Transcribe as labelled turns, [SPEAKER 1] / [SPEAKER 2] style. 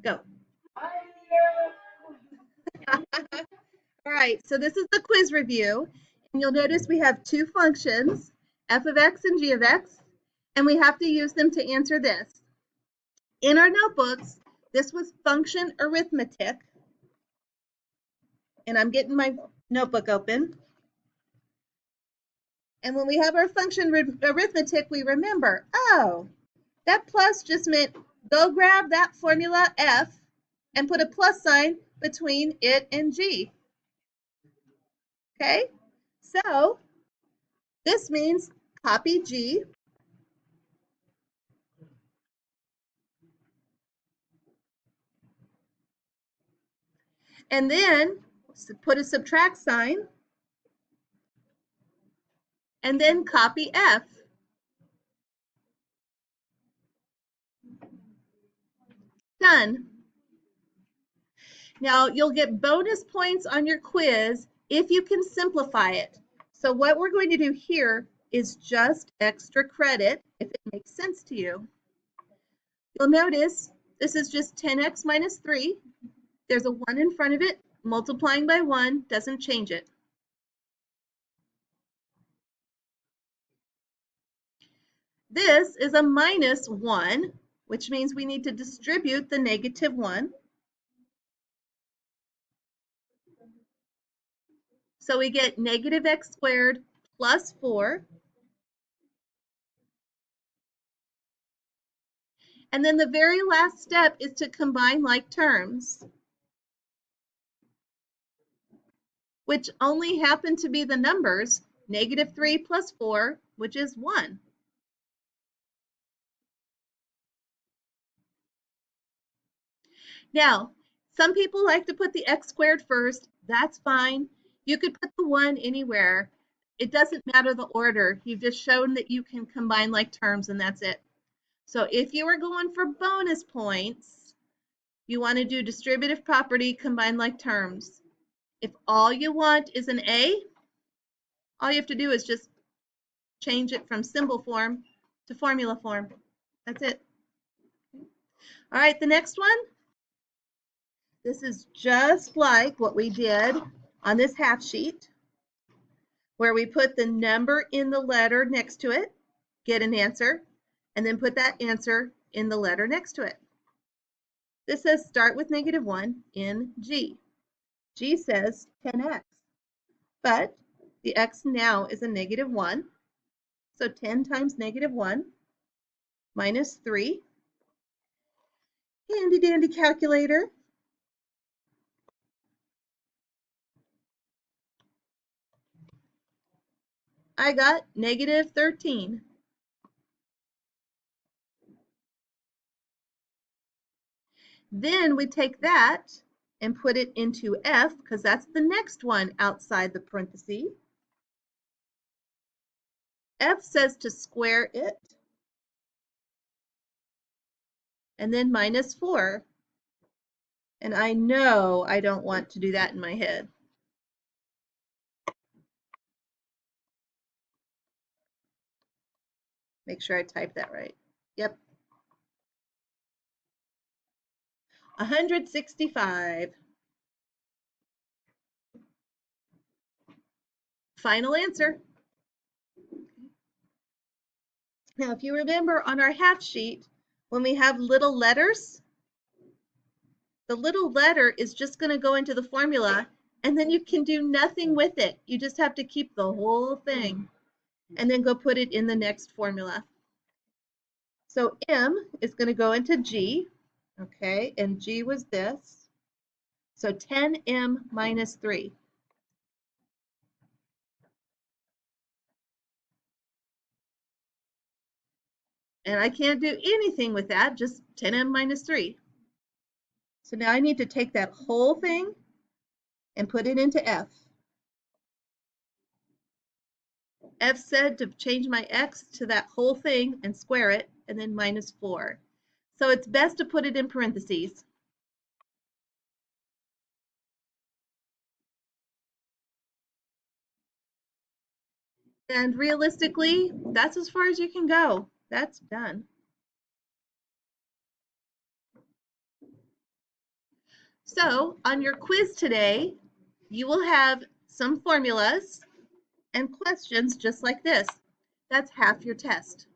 [SPEAKER 1] Go. All right, so this is the quiz review. And you'll notice we have two functions, f of x and g of x, and we have to use them to answer this. In our notebooks, this was function arithmetic. And I'm getting my notebook open. And when we have our function arithmetic, we remember, oh, that plus just meant go grab that formula f and put a plus sign between it and g. Okay, so this means copy g, and then put a subtract sign, and then copy f. Done. Now you'll get bonus points on your quiz if you can simplify it. So what we're going to do here is just extra credit if it makes sense to you. You'll notice this is just 10x minus 3. There's a 1 in front of it. Multiplying by 1 doesn't change it. This is a minus 1, which means we need to distribute the negative 1. So we get negative x squared plus 4. And then the very last step is to combine like terms, which only happen to be the numbers negative 3 plus 4, which is 1. Now, some people like to put the x squared first. That's fine. You could put the 1 anywhere. It doesn't matter the order. You've just shown that you can combine like terms, and that's it. So if you are going for bonus points, you want to do distributive property, combine like terms. If all you want is an A, all you have to do is just change it from symbol form to formula form. That's it. All right, the next one. This is just like what we did on this half sheet, where we put the number in the letter next to it, get an answer, and then put that answer in the letter next to it. This says start with negative 1 in G. G says 10x, but the x now is a negative 1. So 10 times negative 1 minus 3. Handy dandy calculator. I got negative 13. Then we take that and put it into f, because that's the next one outside the parenthesis. F says to square it, and then minus 4. And I know I don't want to do that in my head. Make sure I type that right. Yep. 165. Final answer. Now, if you remember on our half sheet, when we have little letters, the little letter is just going to go into the formula, and then you can do nothing with it. You just have to keep the whole thing and then go put it in the next formula. So M is going to go into G, okay, and G was this. So 10M minus 3. And I can't do anything with that, just 10M minus 3. So now I need to take that whole thing and put it into F. F said to change my X to that whole thing and square it, and then minus 4. So it's best to put it in parentheses. And realistically, that's as far as you can go. That's done. So on your quiz today, you will have some formulas and questions just like this. That's half your test.